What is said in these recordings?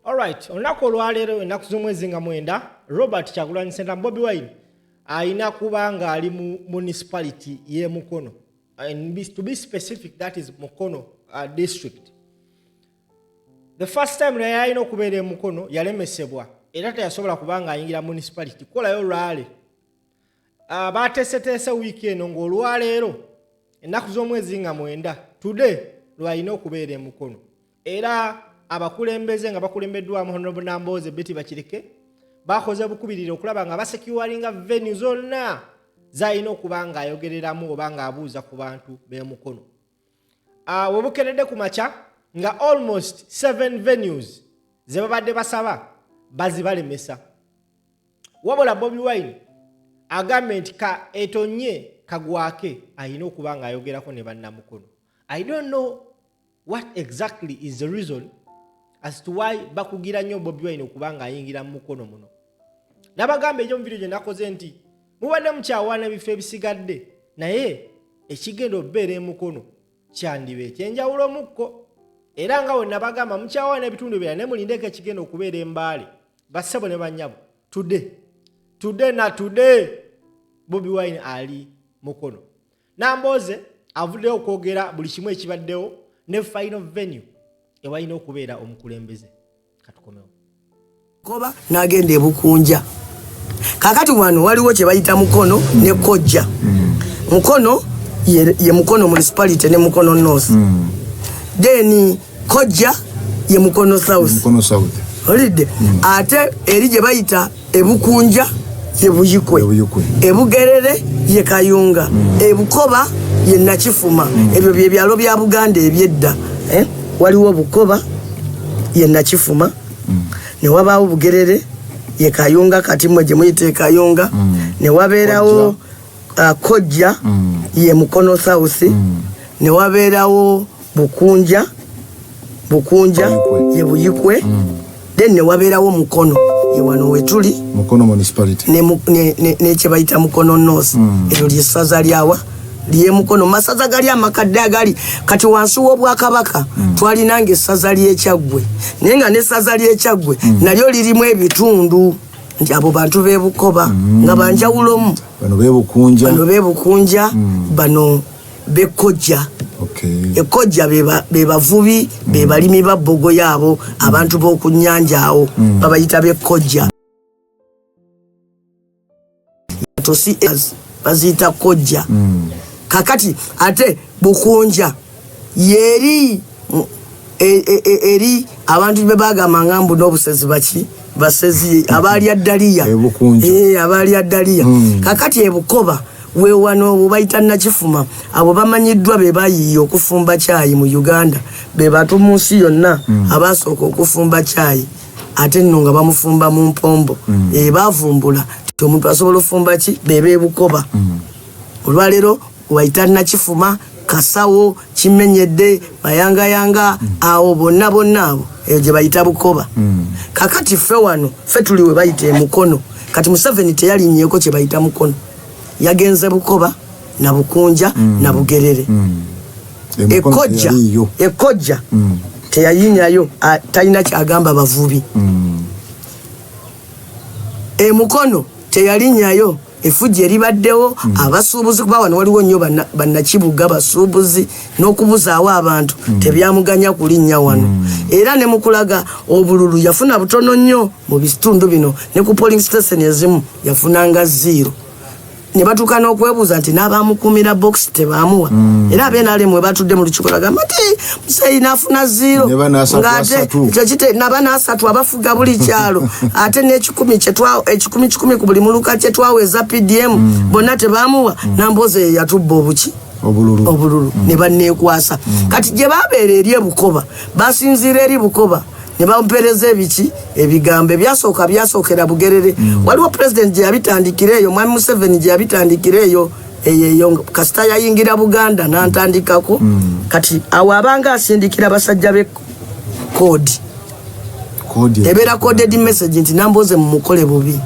Alright, onako olwaleero ennaku z'omwezi nga 9 Robert Kyagulanyi Ssentamu Bobi Wine ayina kuba nga ali mu municipality ye Mukono. And to be specific, that is Mukono district. The first time naye ayina okubeera e Mukono yalemesebwa era teyasobola kubanga ayingira municipality kukolayo olwale. Baateeseteese wiiki eno ng'olwaleero ennaku z'omwezi nga 9 today lwalina okubeera e Mukono. Era abakulembeze nga bakulembeddwamu Honorable Namboze Betty Bakireke bakoze bukubirira okulaba nga basecuringa venue zonna zalina okuba nga ayogereramu oba nga abuuza ku bantu b'e Mukono. Webukeredde ku makya nga almost 7 venues ze babadde basaba bazibalemesa. Wabula Bobi Wine agambye nti ka etonye kagwake ayina okuba nga ayogerako ne bannamukono. I don't know what exactly is the reason as to why bakugira nnyo Bobi Wine okuba nga ayingira mu Mukono muno. Nabagamba ekyo mu video gye nakoze nti mubadde mukyawaana ebifo ebisigadde naye ekigenda obbeera e Mukono kyandiba ekyenjawulo mukko. Era nga we nabagamba mukyawaana ebitundu ebirala ne mulindeko ekigenda okubeera e Mbale bassebo ne bannyabo. Today Bobi Wine ali Mukono. Namboze avuddeyo okwogera buli kimu ekibaddewo ne final venue ewalina okubeera omukulembeze. Katukomewo. Koba nagenda e Bukunja. Kakati wano waliwo kye bayita Mukono ne Kojja. Mukono ye Mukono municipality ne Mukono North. Then Kojja ye Mukono South. Mukono South. Olidde. Ate eri gye bayita e Bukunja ye Buyikwe. E Bugerere ye Kayunga. E Bukoba ye Nakifuma. Ebyo bye byalo bya Buganda ebyedda. Waliwo Bukoba ye Nakifuma. Ne wabaawo Bugerere ye Kayunga kati mwe gye muyite Kayunga. Ne wabeerawo Kojja ye Mukono South. Ne wabeerawo Bukunja ye Buyikwe. Then ne wabeerawo Mukono ye wano wetuli Mukono municipality ne kye bayita Mukono North. Eryo ly'essaza lyawa liye Mukono masaza gali amakadde agali kati wansi w'Obwakabaka twalinanga essaza ly'Ekyaggwe naye nga n'essaza ly'Ekyaggwe nalyo lirimu ebitundu nti abo bantu b'e Bukoba nga banjawulomu bano b'e Bukunja bano b'e Kojja. Ekojja be bavubi be balimi ba bbogo yaabo abantu b'oku nnyanja awo babayita b'e Kojja. Tosi baziyita Kojja. Kakati ate Bukunja yeri eri abantu be bagamba ngambu n'obusezi baki basezi abali addaliya abali addaliya. Kakati e Bukoba we wano bayita Nakifuma abo bamanyiddwa be bayiye okufumba caayi mu Uganda be batu mu nsi yonna abasooka okufumba caayi ate nno nga bamufumba mu mpombo bavumbula ti omuntu asobola ofumba ki bebe Bukoba. Olwaleero bayita Nakifuma Kasawo Kimenyedde Mayangayanga awo bonna abo eyo gye bayita Bukoba. Kakati ffe wano ffe tuli we bayita e Mukono kati Museveni teyalinnyeko kye bayita Mukono yagenze Bukoba na Bukunja na Bugerere. Ekojja teyayinyayo talina kyagamba bavubi. E Mukono teyalinyayo efujje eribaddewo abasuubuzi kuba wano waliwo nnyo bannakibuga basuubuzi n'okubuzaawo abantu tebyamuganya kulinnya wano. Era ne mukulaga obululu yafuna butono nnyo mu bitundu bino ne ku polling station ezimu yafunanga 0. Ne batuuka n'okwebuuza nti n'abaamukuumira box tebaamuwa. Era abenaale mwe batudde mu lukiiko bagamba nti Museveni afuna 0 ng'ate ekyo kite n'abaana 3 abafuga buli kyalo ate n'ekikumi ku buli muluka kye twaweeza PDM bonna tebaamuwa. Namboze yatubba obululu ne banneekwasa. Kati gye baabeera eri e Bukoba basinziira eri Bukoba ne bampereza ebiki ebigambo byasookera Bugerere. Waliwo president gye yabitandikira eyo Mwami Museveni gye yabitandikira eyo kasita yayingira Buganda n'antandikako. Kati awo abanga asindikira basajja be kodi ebeera coded message nti Namboze mumukole bubi.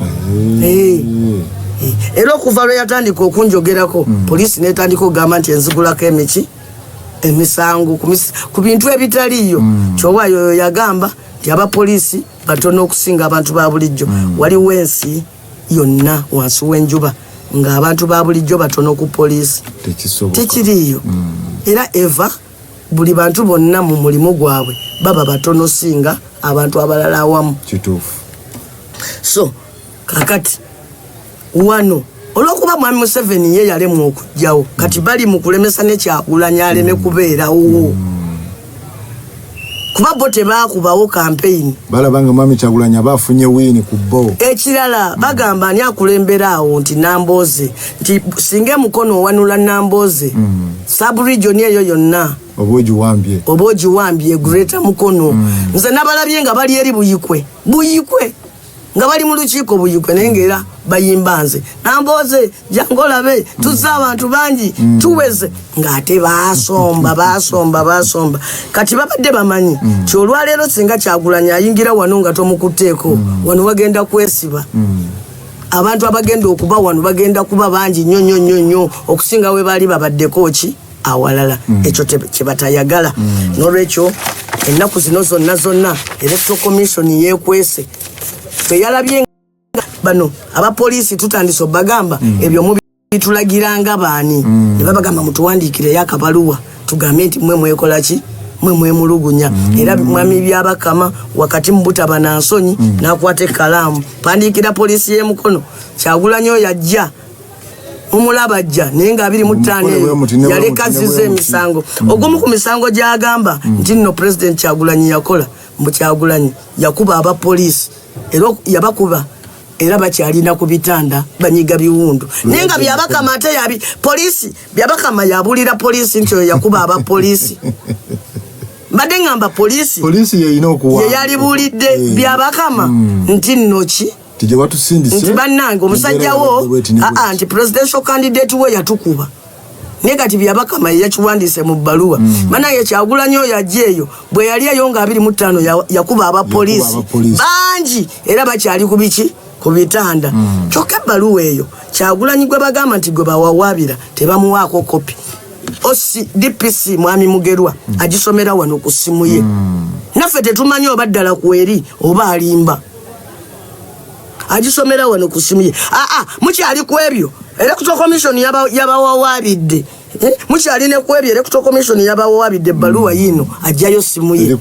Era okuva lwe yatandika okunjogerako poliisi netandika okugamba nti enzigulako emisango ku bintu ebitaliyo. Kyowaayo yagamba nti abapoliisi batono okusinga abantu ba bulijjo. Waliwo ensi yonna wansi w'enjuba ng'abantu ba bulijjo batono ku poliisi. Tekiriiyo. Era eva buli bantu bonna mu mulimu gwabwe baba batono singa abantu abalala awamu. Kituufu. So kakati wano olwokuba mwami Museveni ye yalemu okujjawo kati bali mu kulemesa ne Kyagulanyi aleme kubeerawo. Kuba bo tebaakubawo campaign. Balabanga mwami Kyagulanyi abafunye wini ku bo. Ekirala bagamba ani akulembera awo nti Nambooze nti singe mukono wanula Nambooze. Sub-region eyo yonna. Oboji wambye Greater Mukono. Nze nabalabye nga bali eri Buyikwe. Nga bali mu lukiiko Buyikwe nengera bayimbanze. Nambooze jangolabe tuzza abantu bangi tuweze ng'ate basomba. Kati babadde bamanyi kyolwaleero singa Kyagulanyi ayingira wano nga tomukuteeko wano wagenda kwesiba. Abantu abagenda okuba wano bagenda kuba bangi nnyo okusinga we bali babaddeko ki awalala. Ekyo kyebatayagala. N'olwekyo ennaku zino zonna Electoral Commission yeekwese teyalabye bano abapoliisi tutandise obagamba ebyo mubitulagiranga baani ne babagamba mutuwandiikire yakabaluwa tugambe nti mwe mwekola ki mwe mwemulugunya era mwami byabakama wakati mbutaba na nsonyi nakwata ekkalaamu pandiikira poliisi y'emukono Kyagulanyi oyo yajja umulaba ajja naye nga 25 yaleka zize emisango ogumu ku misango gyagamba nti nno President Kyagulanyi yakola mu Kyagulanyi yakuba abapoliisi era yabakuba era bakyalina ku bitanda banyiga biwundu naye nga byabakama ate yabi poliisi byabakama yabulira poliisi nti oyo yakuba abapoliisi mbadde ngamba poliisi yeyina okuwa yeyalibulidde byabakama nti nnoki tije watusindise nti bannange omusajja wo nti presidential candidate we yatukuba negati byabakama yakiwandiise mu bbaluwa mana ye Kyagulanyi oyo ajja eyo bwe yali eyo nga 25 yakuba abapoliisi bangi era bakyali ku biki ku bitanda kyokka ebbaluwa eyo Kyagulanyi gwe bagamba nti gwe bawawabira tebamuwaako kopi osi DPC mwami Mugerwa agisomera wano ku simu ye naffe tetumanyi oba ddala kweri oba alimba agisomera wano ku simu ye mukyali ku ebyo Electoral Commission yabawawabidde mukyali ne ku ebyo Electoral Commission yabawawabidde ebbaluwa yino ajjayo simu ye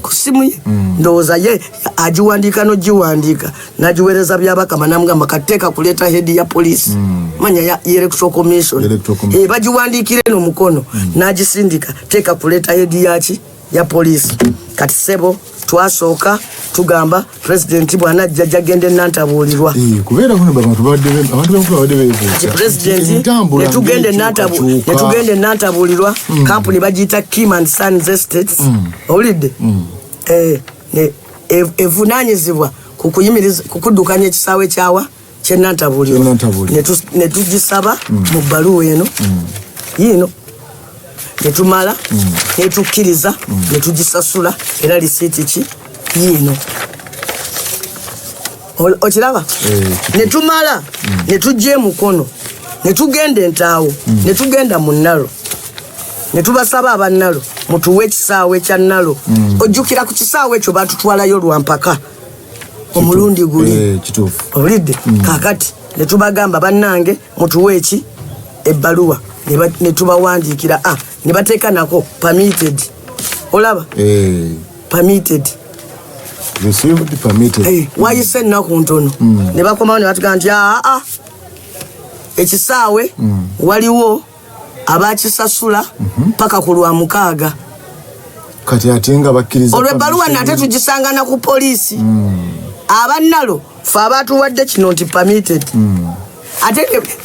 ku simu ye ndowooza ye agiwandiika n'ogiwandiika nagiweereza byabakama namugamba kateeka kuleeta head ya poliisi manya ya Electoral Commission bagiwandiikire n'omukono n'agisindika teeka kuleeta head yaki ya poliisi kati sebo twasooka tugamba president bwanajja jagende nantabulirwa kubeera kuno abantu babadde beebuuza president netugende nantabulirwa company bagiyita Kim and Sons Estates owulidde evunaanyizibwa kukuddukanya ekisaawe kyawa kyenantabulirwa netugisaba mu bbaluwa eno yino netumala netukkiriza netugisasula era lisiiti ki yino okiraba netumala netujja emukono netugenda entaawo netugenda mu Nalo netubasaba abannalo mutuwe ekisaawe kya Nalo ojjukira ku kisaawe ekyo batutwalayo lwampaka omulundi guli olidde kakati netubagamba bannange mutuwe eki ebbaluwa netubawandiikira nebateeka nako permitted olaba permitted wayise ennaku ntono ne bakomawo ne batugamba nti ekisaawe waliwo abakisasula paka ku Lwamukaaga kati ate nga bakkiriza olw'ebbaluwa nate tugisangana ku poliisi abannalo fe abatuwadde kino nti permitted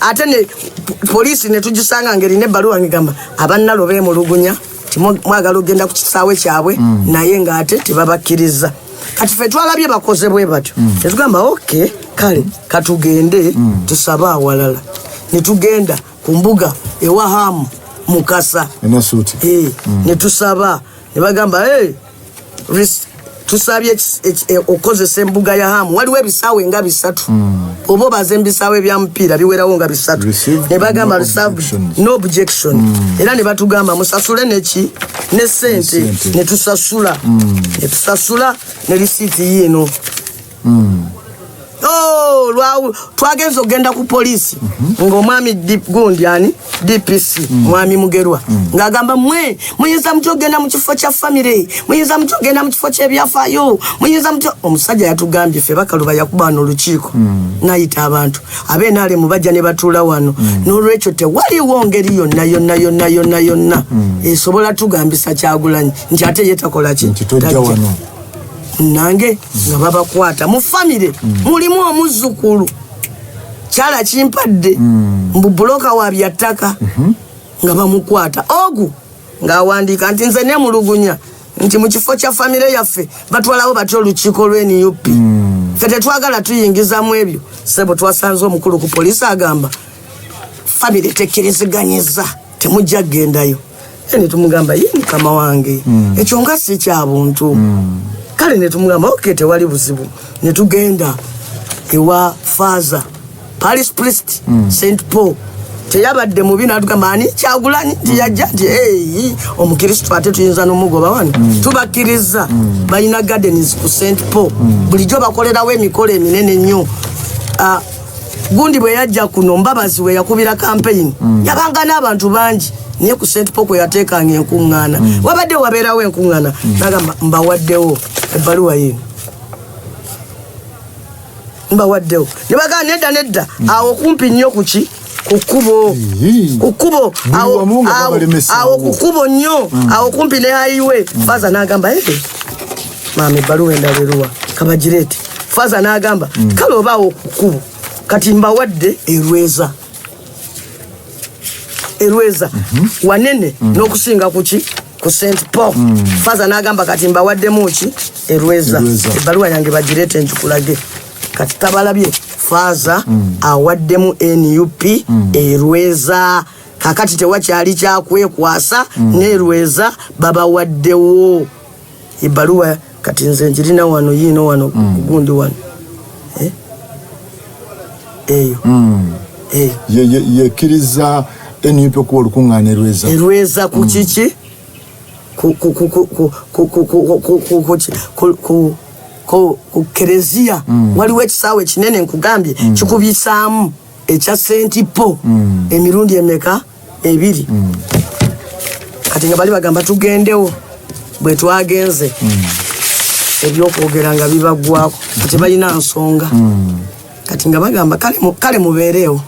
ate ne poliisi netugisanga ngeri nebbaluwa ngigamba abannalo beemulugunya timwagala ogenda ku kisaawe kyabwe naye ng'ate tebabakkiriza kati ffe twalabye bakoze bwe batyo tetugamba okay kale katugende tusabe awalala netugenda ku mbuga ewa Hamu Mukasa netusaba nebagamba tusabye okozesa embuga ya Hamu waliwo ebisaawe nga 3 obo bazembisawe bya mpira biwerawo nga bisatu ne bagamba no objection era ne batugamba musasule neki ne sente ne tusasula ne receipt yino lwawo twagenza ogenda ku polisi ng'omwami gundi ani DPC mwami Mugerwa ng'agamba muyinza mutyo ogenda mu kifo kya famire muyinza mutyo ogenda mu kifo ky'ebyafaayo muyinza mutyo omusajja yatugambye ffe Bakaluba yakuba n'olukiiko nayita abantu ab'enaale mubajja ne batuula wano n'olwekyo tewaliwo ngeri yonna esobola tugambisa Kyagulanyi nti ate ye takola ki nange nga babakwata mu famire mulimu omuzzukulu kyala kimpadde mbu buloka wa byattaka nga bamukwata ogu ng'awandiika nti nze ne mulugunya nti mu kifo kya famire yaffe batwalawo batya olukiiko lw'NUP ffe tetwagala tuyingizamu ebyo sebo twasanze omukulu ku poliisi agamba famire tekkiriziganyiza temujja gendayo ne tumugamba ye mukama wange ekyo nga si kya buntu kale ne tumugamba okay tewali buzibu ne tugenda ewa Father Paris Priest St Paul teyabadde mubi natugamba ani Kyagulanyi nti yajja nti omukristo ate tuyinza n'omugoba wano tubakkiriza balina gardens ku St Paul bulijjo bakolerawo emikolo eminene nnyo gundi bwe yajja kuno Mbabazi we yakubira campaign yabanga n'abantu bangi niye ku St Paul kwe yateekanga enkuŋŋaana wabadde wabeerawo enkuŋŋaana nagamba mbawaddewo ebbaluwa yino mbawaddewo ne bagamba nedda awo kumpi nnyo kuki ku kkubo awo ku kkubo nnyo awo kumpi ne highway Faza n'agamba maama ebbaluwa endaleruwa kabagireeti Faza n'agamba kale oba awo ku kkubo kati mbawadde erweza wanene n'okusinga kuki ku St Paul Faza n'agamba kati mbawaddemu ki erweza ebbaluwa yange bagireete nkikulage kati tabalabye Faza awaddemu NUP erweza kakati tewakyali kyakwekwasa n'erweza babawaddewo ebbaluwa kati nze njirina wano yiino wano gundi wano eyo yekkiriza NUP okuwa olukuŋŋaana erweza ku kiki ku kereziya waliwo ekisaawe kinene nkugambye kikubisaamu ekya St Paul emirundi emeka 2 kati nga bali bagamba tugendewo bwe twagenze ebyokwogera nga bibaggwako kati balina nsonga kati nga bagamba kale mubeerewo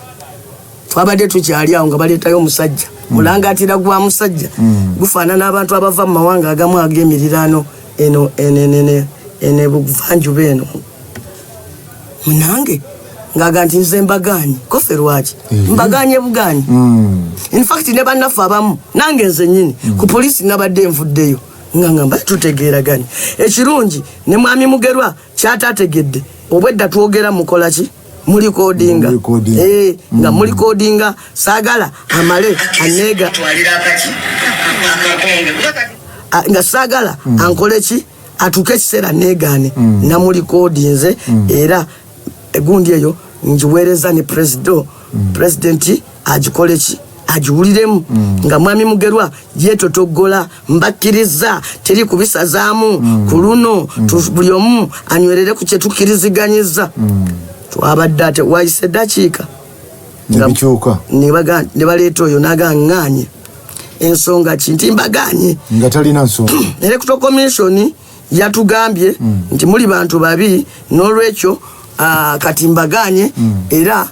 twabadde tukyali awo nga baleetayo omusajja mulangaatira gwa musajja gufaanana abantu abava mu mawanga agamu ag'emirirano eno ene buvanjuba eno munange ng'aga nti nze mbaganye kofe lwaki mbaganye buganyi in fact ne bannaffe abamu nange nze nnyini ku poliisi nabadde nvuddeyo nga ngamba tutegeeraganye ekirungi ne mwami Mugerwa kyataategedde obwedda twogera mukola ki muli kodinga nga muli kodinga saagala amale anega nga saagala ankole ki atuke ekiseera neegaane namuli kodinze era egundi eyo ngiweereza ne presidenti agikole ki agiwuliremu nga mwami Mugerwa yeetotoggola mbakkiriza teri kubisazaamu ku luno buli omu anywerere ku kye tukkiriziganyiza twabadde ate wayise eddakiika ne baleeta oyo nagaŋŋaanye ensonga ki nti mbaganye nga talina nsonga electoral commission yatugambye nti muli bantu babi n'olwekyo kati mbaganye era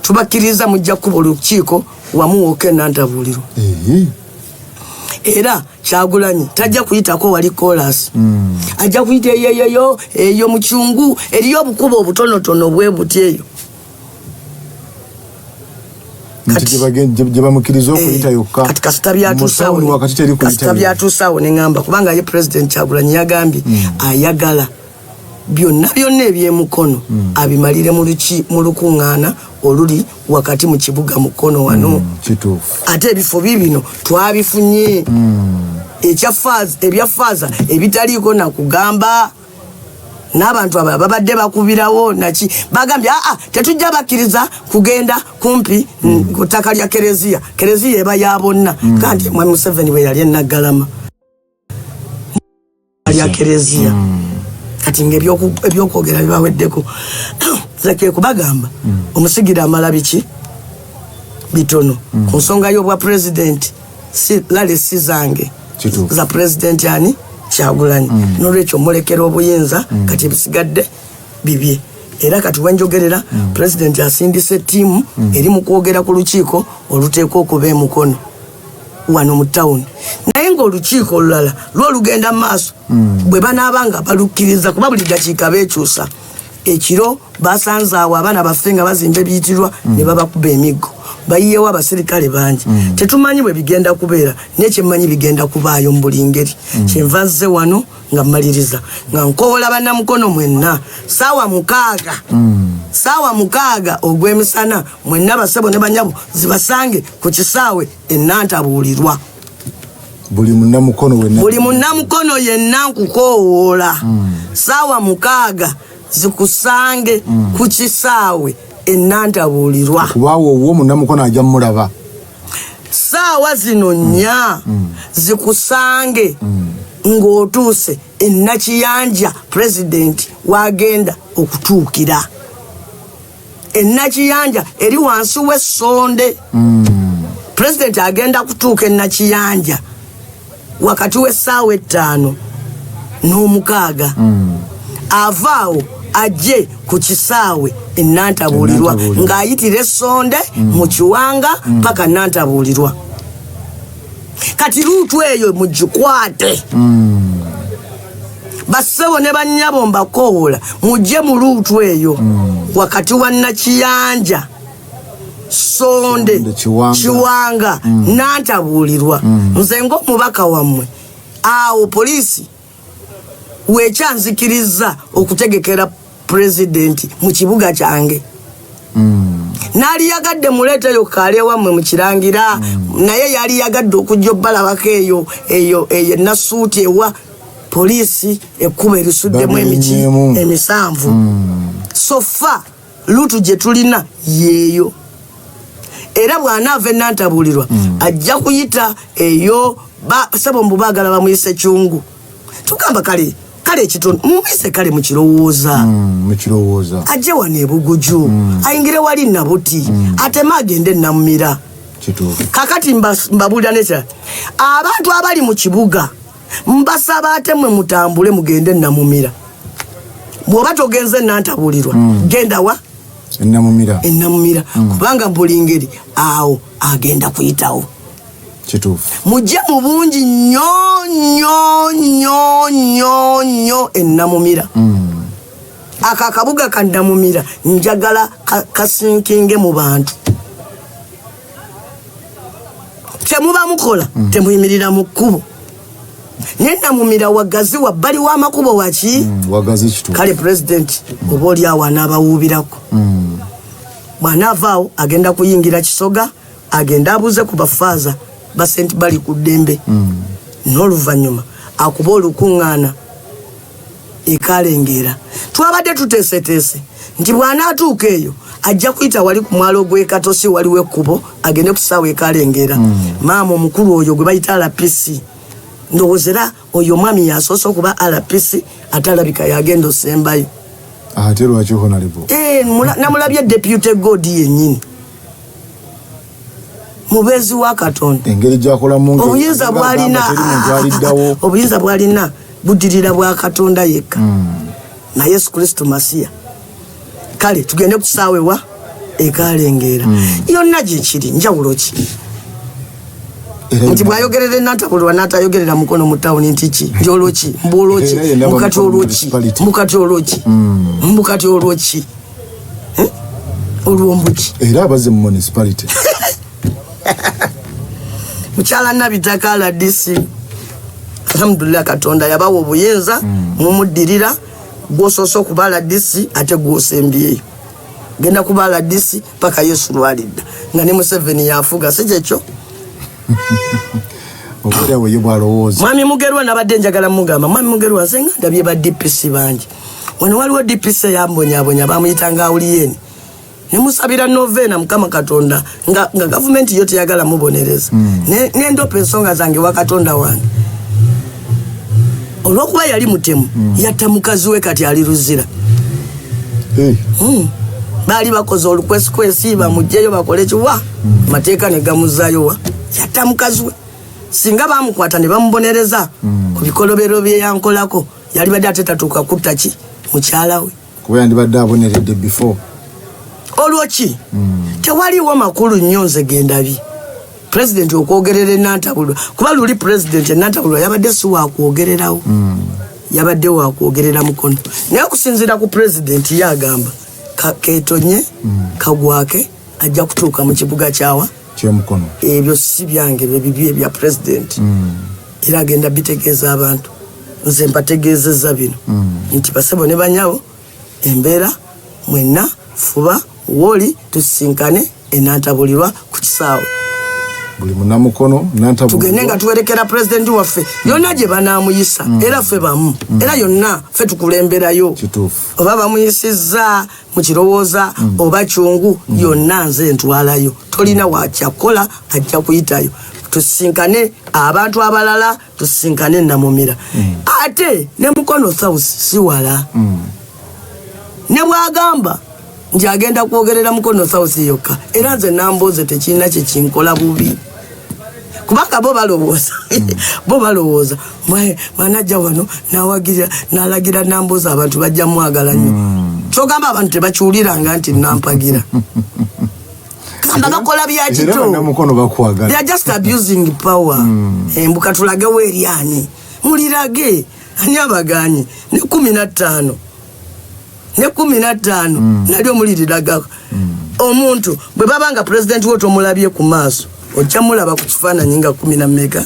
tubakkiriza mujja kuba olukiiko wamu wooka enantabuliro era Kyagulanyi tajja kuyitako wali kolas ajja kuyita eyo mukyungu eriyo obukuba obutonotono bwe buti eyo gye bamukkiriza okuyita yokka kati kasita byatuusaawo ne ŋŋamba kubanga ye president Kyagulanyi yagambye ayagala byonna ebyemukono abimalire mu lukuŋŋaana oluli wakati mu kibuga mukono wano ate ebifo bibino twabifunye ebya Faza ebitaliiko nakugamba n'abantu aba babadde bakubirawo naki bagambye tetujja bakkiriza kugenda kumpi ku ttaka lya kereziya eba ya bonna kandi Mwami Museveni bwe yali Naggalama lya kereziya kati ng'ebyokwogera bibaweddeko zeke kubagamba omusigira amala biki bitono ku nsonga y'obwa president lale si zange za president yani Kyagulanyi n'olwekyo mulekera obuyinza kati ebisigadde bibye era kati wenjogerera president asindise ttiimu eri mu kwogera ku lukiiko oluteekwa okuba emukono wano mu town naye ng'olukiiko olulala lw'olugenda mu maaso bwe banaabanga balukkiriza kuba buli dakiika beekyusa ekiro basanze awo abaana baffe nga bazimba ebiyitirwa ne babakuba emiggo bayiyewo abasirikale bangi tetumanyi bwe bigenda kubeera nekyemanyi bigenda kubaayo mu buli ngeri kyenva nze wano nga mmaliriza nga nkoola bannamukono mwenna saawa 6 ogw'emisana mwenna basebo ne banyabo zibasange ku kisaawe Ennantabuulirwa buli munnamukono yenna nkukoowoola saawa 6 zikusange ku kisaawe Ennantabuulirwa kubaawo owo munnamukono ajja mulaba saawa zino nnya zikusange ng'otuuse Ennakiyanja president wagenda okutuukira Ennakiyanja eri wansi w'essonde president agenda kutuuka Ennakiyanja wakati w'essaawa 5 n'omukaaga avaawo ajje ku kisaawe Ennantabuulirwa ng'ayitira essonde mu Kiwanga paka Nnantabuulirwa kati luutu eyo mugikwate bassebo ne bannyabo mbakoola mujje mu luutu eyo wakati wa Nnakiyanja Sonde Kiwanga Nnantabuulirwa nze ng'omubaka wammwe awo poliisi wekyanzikiriza okutegekera president mu kibuga kyange nali yagadde muleeteyo kaale wammwe mukirangira naye yali yagadde okujja balabako eyo nasuuti ewa poliisi ekkuba erisuddemu emisanvu sofa lutu gye tulina yeeyo era bw'anaava Ennantabuulirwa ajja kuyita eyo sebo mbu baagala bamuyise Kyungu tugamba kale ekitono mumuyise kale mukirowooza ajje wano ebuguju ayingire wali Nabuti atema agende Namumira kakati mbabulira nekira abantu abali mu kibuga mbasaba ate mwe mutambule mugende Namumira bw'oba togenze Nnantabuulirwa genda wa Ennamumira kubanga buli ngeri awo agenda kuyitawo mujje mu bungi nnyo Ennamumira akabuga ka Nnamumira njagala kasinkinge mu bantu temuba mukola temuyimirira mu kkubo Nnamumira wagazi wabbali w'amakubo waki kale president oba oli awo anaabawuubirako bw'anaavaawo agenda kuyingira Kisoga agenda abuze ku bafaaza basenti bali ku ddembe n'oluvannyuma akuba olukuŋŋaana ekalengera twabadde tuteeseteese nti bw'anaatuuka eyo ajja kuyita wali ku mwalo gw'Ekatosi waliwo ekkubo agende ku kisaawe ekalengera maama omukulu oyo gwe bayita RPC ndowoozera oyo mwami yasoose okuba RPC ate alabika yagenda osembayo ate lwaki honorable namulabye deputy Godi yennyini mubeezi wa Katonda engeri gyakolamu obuyinza bwalina buddirira bwa Katonda yekka na Yesu Kristo Masiya kale tugende ku kisaawe wa ekalengera yonna gyekiri njawulo ki nti bwayogerera Ennantabuulirwa n'atayogerera mukono mu tawuni nti ki njoloki mboloki mukati olwoki olwombuki era abaze mu municipality mukyala Nabitaka RDC alhamdulillah Katonda yabawa obuyinza mumuddirira gwosoose okuba RDC ate gwosembyeyo genda kuba RDC paka Yesu lwalidda nga ne Museveni yafuga si kyekyo okulya bwe yobwalowooza mwami Mugerwa nabadde njagala mugamba mwami Mugerwa nzenga ndabye ba DPC bangi wano waliwo DPC yambonyabonya bamuyitanga Awuliyeni ne musabira novena Mukama Katonda nga government yote yagala mubonereza nendopa ensonga zange wa Katonda wange olwokuba yali mutemu yatta mukazi we kati ali Luzira bali bakoze olukwesikwesi bamugyeyo bakole kiwa mateeka ne gamuzayo wa yatta mukazi we singa bamukwata ne bamubonereza ku bikolobero bye yankolako yali badde atatuuka kutta ki mukyala we kuba yandibadde aboneredde before olwoki tewaliwo makulu nnyo nze gendabi president okwogerera Nantabulwa kuba luli president Nantabulwa yabadde si wakwogererawo yabadde wakwogerera Mukono naye okusinziira ku president yagamba ketonye kagwake ajja kutuuka mu kibuga kyawa Kyemukono ebyo si byange bibye bya president era agenda bitegeeza abantu nze mpategeezezza bino nti basebo ne banyawo embeera mwenna fuba woli tusinkane Nantabulirwa ku kisaawe buli Munamukono Nantabulirwa tugende nga tuwerekera president waffe yonna gye banaamuyisa era ffe bamu era yonna ffe tukulemberayo kituufu oba bamuyisizza mu kirowooza oba kyungu yonna nze ntwalayo tolina wakyakola ajja kuyitayo tusinkane abantu abalala tusinkane Namumira ate ne Mukono South si wala ne bwagamba nti agenda kwogerera Mukono South yokka era nze Namboze tekirina kye kinkola bubi kubanga bo balowooza mwanajja wano n'alagira Namboze abantu bajja mwagala nnyo kyogamba abantu tebakiwuliranga nti nampagira kamba bakola bya kito Namukono bakwagala they are just abusing power embuka tulagewo eryani mulirage ani abaganyi ne 15 nalyo muliriraga omuntu bwe babanga president woto mulabye ku maaso ojja mulaba ku kifaananyi nga 10 na mega